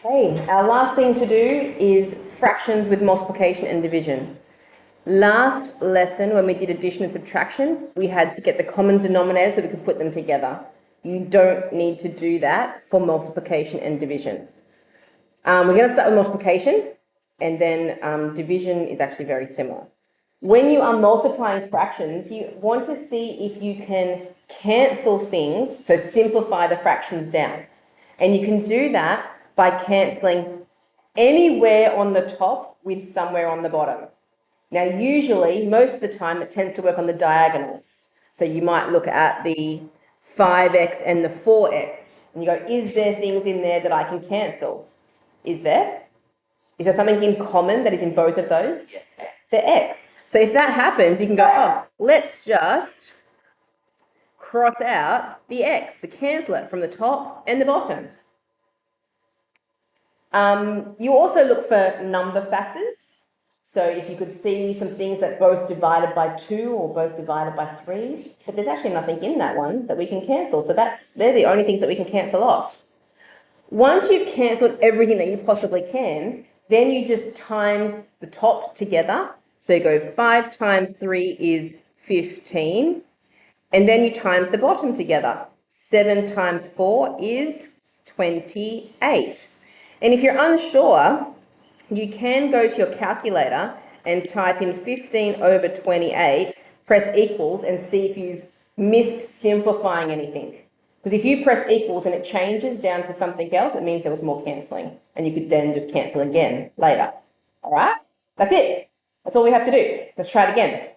Okay, our last thing to do is fractions with multiplication and division. Last lesson, when we did addition and subtraction, we had to get the common denominator so we could put them together. You don't need to do that for multiplication and division. We're going to start with multiplication, and then division is actually very similar. When you are multiplying fractions, you want to see if you can cancel things, so simplify the fractions down. And you can do that by cancelling anywhere on the top with somewhere on the bottom. Now, usually, most of the time, it tends to work on the diagonals. So you might look at the 5x and the 4x, and you go, is there things in there that I can cancel? Is there? Is there something in common that is in both of those? Yes. The x. So if that happens, you can go, oh, let's just cross out the x, the cancel it from the top and the bottom. You also look for number factors. So if you could see some things that both divided by 2 or both divided by 3, but there's actually nothing in that one that we can cancel. So they're the only things that we can cancel off. Once you've cancelled everything that you possibly can, then you just times the top together. So you go 5 times 3 is 15. And then you times the bottom together. 7 times 4 is 28. And if you're unsure, you can go to your calculator and type in 15 over 28, press equals, and see if you've missed simplifying anything. Because if you press equals and it changes down to something else, it means there was more cancelling. And you could then just cancel again later. All right? That's it. That's all we have to do. Let's try it again.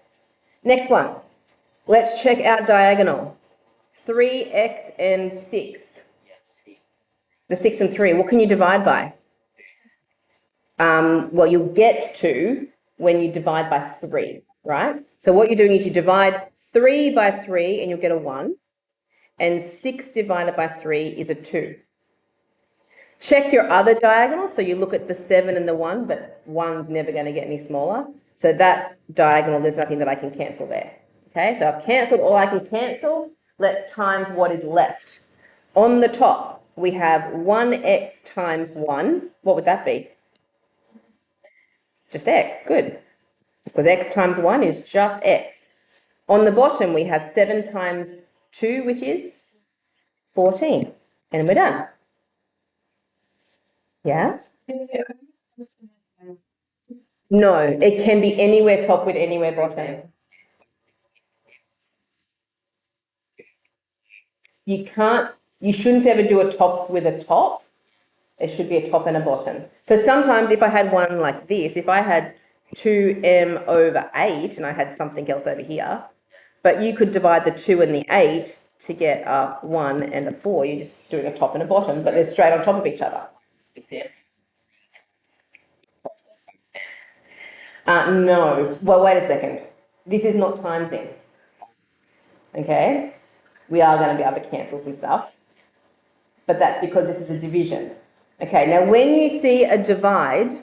Next one. Let's check our diagonal. 3x and 6. The 6 and 3, what can you divide by? Well, you'll get 2 when you divide by 3, right? So what you're doing is you divide 3 by 3 and you'll get a 1. And 6 divided by 3 is a 2. Check your other diagonal. So you look at the 7 and the 1, but 1's never going to get any smaller. So that diagonal, there's nothing that I can cancel there. Okay, so I've cancelled all I can cancel. Let's times what is left. On the top, we have 1x times 1. What would that be? Just x, good. Because x times 1 is just x. On the bottom, we have 7 times 2, which is 14. And we're done. Yeah? No, it can be anywhere top with anywhere bottom. You shouldn't ever do a top with a top. There should be a top and a bottom. So sometimes if I had one like this, if I had 2m over 8 and I had something else over here, but you could divide the 2 and the 8 to get a 1 and a 4. You're just doing a top and a bottom, but they're straight on top of each other. No. Well, wait a second. This is not timesing. Okay? We are going to be able to cancel some stuff, but that's because this is a division. Okay, now when you see a divide,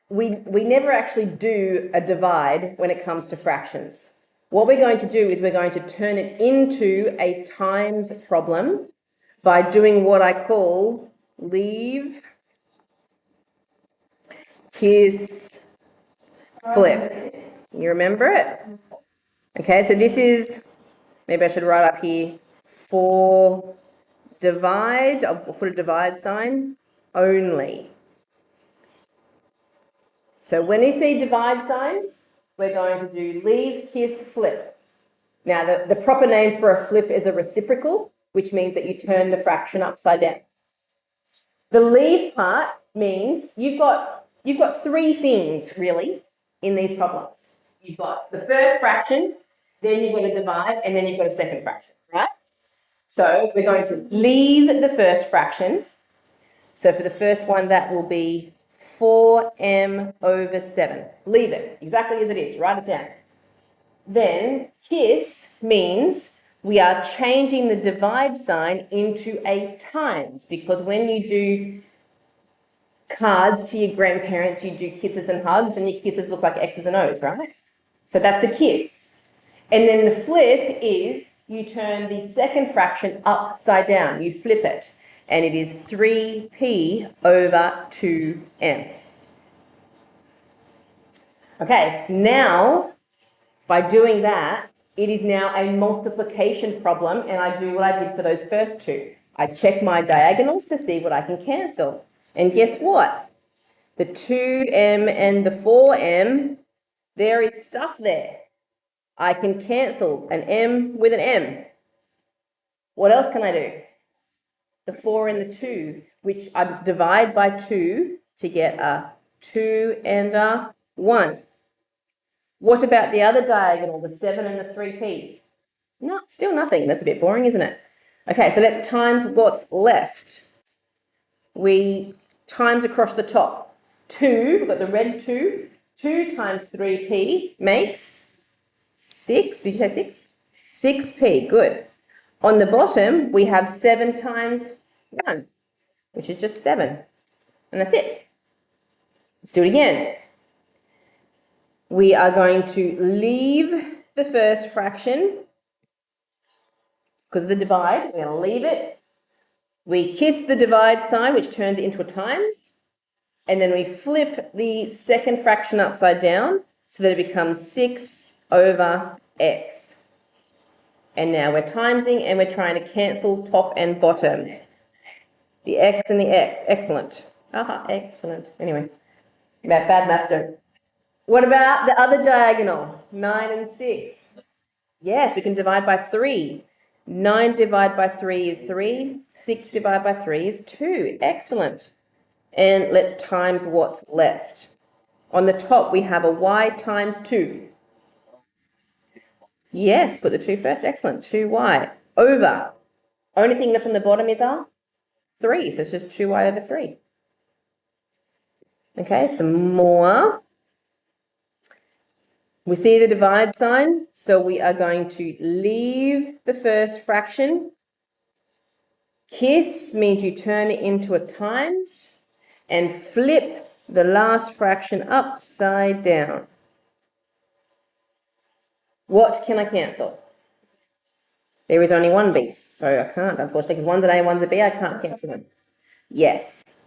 we never actually do a divide when it comes to fractions. What we're going to do is we're going to turn it into a times problem by doing what I call leave, kiss, flip. You remember it? Okay, so this is, maybe I should write up here, for divide, I'll put a divide sign, only. So when you see divide signs, we're going to do leave, kiss, flip. Now, the proper name for a flip is a reciprocal, which means that you turn the fraction upside down. The leave part means you've got 3 things, really, in these problems. You've got the first fraction, then you've got a divide, and then you've got a second fraction, right? So we're going to leave the first fraction. So for the first one, that will be 4m over 7. Leave it exactly as it is. Write it down. Then kiss means we are changing the divide sign into a times, because when you do cards to your grandparents, you do kisses and hugs, and your kisses look like X's and O's, right? So that's the kiss. And then the flip is you turn the second fraction upside down. You flip it. and it is 3p over 2m. Okay, now by doing that, it is now a multiplication problem, and I do what I did for those first two. I check my diagonals to see what I can cancel. And guess what? The 2m and the 4m, there is stuff there. I can cancel an m with an m. What else can I do? The 4 and the 2, which I divide by 2 to get a 2 and a 1. What about the other diagonal, the 7 and the 3p? No, still nothing. That's a bit boring, isn't it? Okay, so let's times what's left. We times across the top. 2, we've got the red 2. 2 times 3p makes 6. Did you say 6? 6p, good. On the bottom, we have 7 times 1, which is just 7. And that's it. Let's do it again. We are going to leave the first fraction because of the divide. We're going to leave it. We kiss the divide sign, which turns it into a times. And then we flip the second fraction upside down so that it becomes 6 over x. And now we're timesing and we're trying to cancel top and bottom. The x and the x. Excellent. Aha, excellent. Anyway, bad math joke. What about the other diagonal? 9 and 6. Yes, we can divide by 3. 9 divided by 3 is 3. 6 divided by 3 is 2. Excellent. And let's times what's left. On the top, we have a y times 2. Yes, put the 2 first. Excellent. 2y over. Only thing left on the bottom is our 3. So it's just 2y over 3. Okay, some more. We see the divide sign, so we are going to leave the first fraction. Kiss means you turn it into a times, and flip the last fraction upside down. What can I cancel? There is only one b, so I can't, unfortunately, because one's an a, one's a b, I can't cancel them. Yes.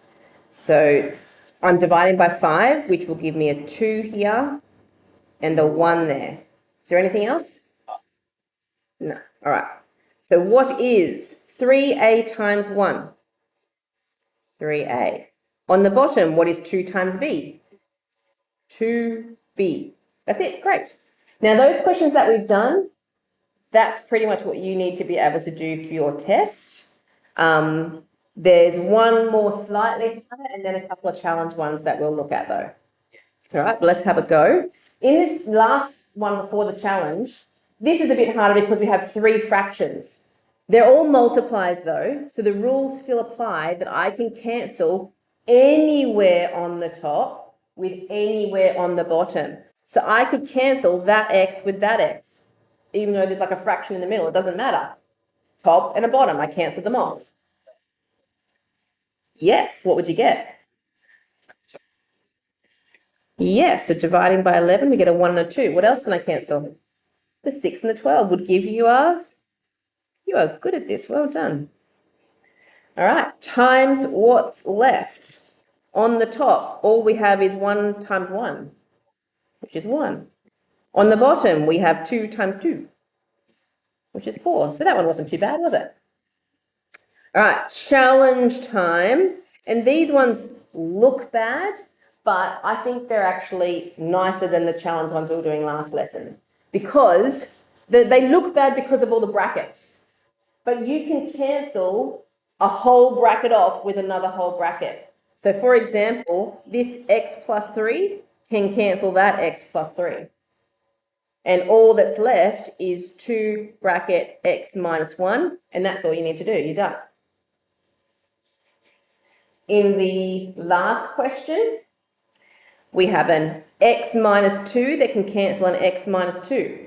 So I'm dividing by 5, which will give me a 2 here and a 1 there. Is there anything else? No. All right. So what is 3a times 1? 3a. On the bottom, what is 2 times b? 2b. That's it. Great. Now, those questions that we've done, that's pretty much what you need to be able to do for your test. There's one more slightly harder and then a couple of challenge ones that we'll look at, though. All right, let's have a go. In this last one before the challenge, this is a bit harder because we have 3 fractions. They're all multiplies, though, so the rules still apply that I can cancel anywhere on the top with anywhere on the bottom. So I could cancel that x with that x, even though there's like a fraction in the middle. It doesn't matter. Top and a bottom, I cancel them off. Yes, what would you get? Yes, so dividing by 11, we get a 1 and a 2. What else can I cancel? The 6 and the 12 would give you a... You are good at this. Well done. All right, times what's left. On the top, all we have is 1 times 1, which is 1. On the bottom, we have 2 times 2, which is 4. So that one wasn't too bad, was it? All right, challenge time. And these ones look bad, but I think they're actually nicer than the challenge ones we were doing last lesson because they look bad because of all the brackets. But you can cancel a whole bracket off with another whole bracket. So, for example, this x plus 3 can cancel that x plus 3. And all that's left is 2 bracket x minus 1, and that's all you need to do. You're done. In the last question, we have an x minus 2 that can cancel an x minus 2.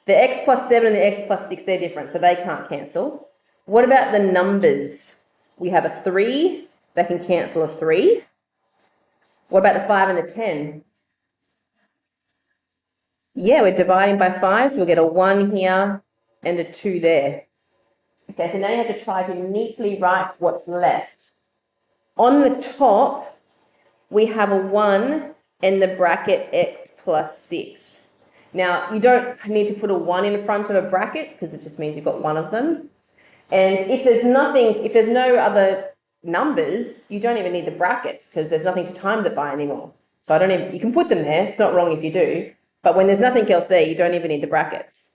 The x plus 7 and the x plus 6, they're different, so they can't cancel. What about the numbers? We have a 3 that can cancel a 3. What about the 5 and the 10? Yeah, we're dividing by 5, so we'll get a 1 here and a 2 there. Okay, so now you have to try to neatly write what's left. On the top, we have a 1 in the bracket x plus 6. Now, you don't need to put a 1 in front of a bracket because it just means you've got one of them. And if there's no other numbers, you don't even need the brackets because there's nothing to times it by anymore. So you can put them there. It's not wrong if you do. But when there's nothing else there, you don't even need the brackets.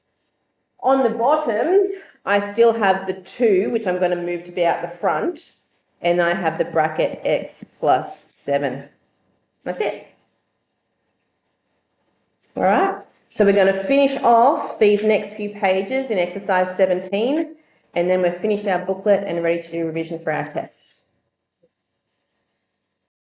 On the bottom, I still have the 2, which I'm going to move to be out the front. And I have the bracket x plus 7. That's it. All right. So we're going to finish off these next few pages in exercise 17. And then we've finished our booklet and ready to do revision for our tests.